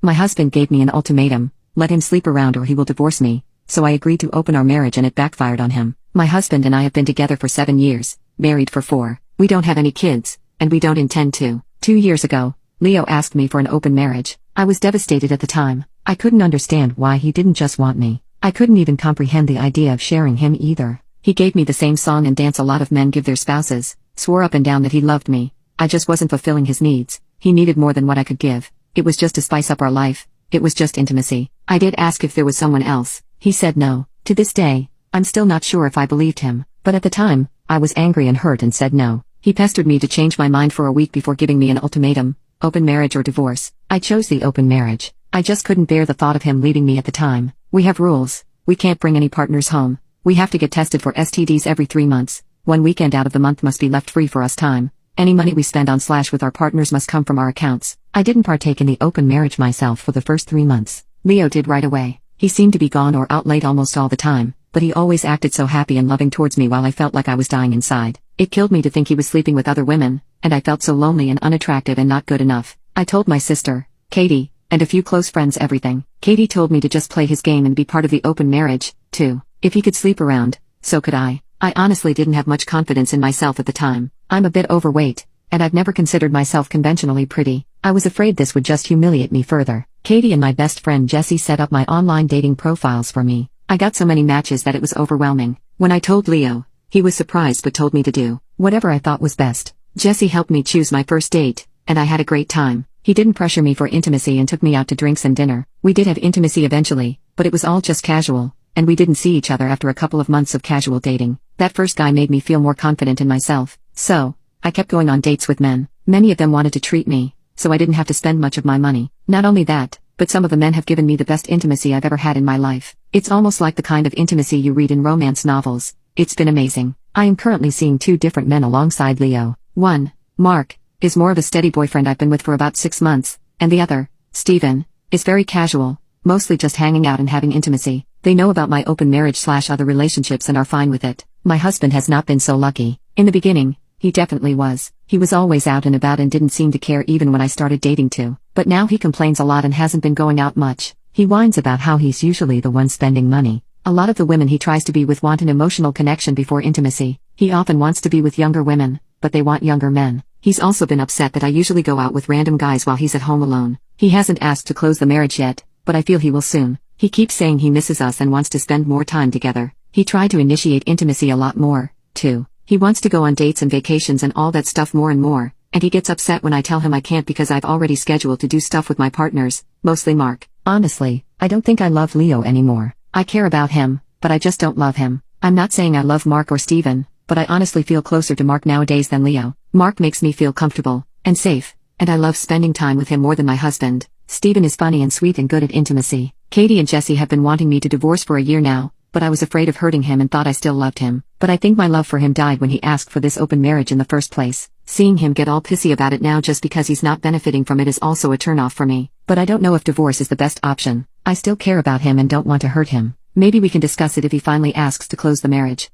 My husband gave me an ultimatum: let him sleep around or he will divorce me, so I agreed to open our marriage and it backfired on him. My husband and I have been together for 7 years, married for 4. We don't have any kids, and we don't intend to. 2 years ago, Leo asked me for an open marriage. I was devastated at the time. I couldn't understand why he didn't just want me. I couldn't even comprehend the idea of sharing him either. He gave me the same song and dance a lot of men give their spouses, swore up and down that he loved me. I just wasn't fulfilling his needs. He needed more than what I could give. It was just to spice up our life. It was just intimacy. I did ask if there was someone else. He said no. To this day, I'm still not sure if I believed him, but at the time, I was angry and hurt and said no. He pestered me to change my mind for a week before giving me an ultimatum: open marriage or divorce. I chose the open marriage. I just couldn't bear the thought of him leaving me at the time. We have rules. We can't bring any partners home. We have to get tested for STDs every 3 months. 1 weekend out of the month must be left free for us time. Any money we spend on / with our partners must come from our accounts. I didn't partake in the open marriage myself for the first 3 months. Leo did right away. He seemed to be gone or out late almost all the time, but he always acted so happy and loving towards me while I felt like I was dying inside. It killed me to think he was sleeping with other women, and I felt so lonely and unattractive and not good enough. I told my sister, Katie, and a few close friends everything. Katie told me to just play his game and be part of the open marriage, too. If he could sleep around, so could I. I honestly didn't have much confidence in myself at the time. I'm a bit overweight, and I've never considered myself conventionally pretty. I was afraid this would just humiliate me further. Katie and my best friend Jessie set up my online dating profiles for me. I got so many matches that it was overwhelming. When I told Leo, he was surprised but told me to do whatever I thought was best. Jessie helped me choose my first date, and I had a great time. He didn't pressure me for intimacy and took me out to drinks and dinner. We did have intimacy eventually, but it was all just casual, and we didn't see each other after a couple of months of casual dating. That first guy made me feel more confident in myself, so I kept going on dates with men. Many of them wanted to treat me, so I didn't have to spend much of my money. Not only that, but some of the men have given me the best intimacy I've ever had in my life. It's almost like the kind of intimacy you read in romance novels. It's been amazing. I am currently seeing 2 different men alongside Leo. One, Mark, is more of a steady boyfriend I've been with for about 6 months, and the other, Steven, is very casual, mostly just hanging out and having intimacy. They know about my open marriage / other relationships and are fine with it. My husband has not been so lucky. In the beginning, he definitely was. He was always out and about and didn't seem to care even when I started dating too. But now he complains a lot and hasn't been going out much. He whines about how he's usually the one spending money. A lot of the women he tries to be with want an emotional connection before intimacy. He often wants to be with younger women, but they want younger men. He's also been upset that I usually go out with random guys while he's at home alone. He hasn't asked to close the marriage yet, but I feel he will soon. He keeps saying he misses us and wants to spend more time together. He tried to initiate intimacy a lot more, too. He wants to go on dates and vacations and all that stuff more and more, and he gets upset when I tell him I can't because I've already scheduled to do stuff with my partners, mostly Mark. Honestly, I don't think I love Leo anymore. I care about him, but I just don't love him. I'm not saying I love Mark or Steven, but I honestly feel closer to Mark nowadays than Leo. Mark makes me feel comfortable and safe, and I love spending time with him more than my husband. Steven is funny and sweet and good at intimacy. Katie and Jessie have been wanting me to divorce for a year now, but I was afraid of hurting him and thought I still loved him. But I think my love for him died when he asked for this open marriage in the first place. Seeing him get all pissy about it now just because he's not benefiting from it is also a turnoff for me. But I don't know if divorce is the best option. I still care about him and don't want to hurt him. Maybe we can discuss it if he finally asks to close the marriage.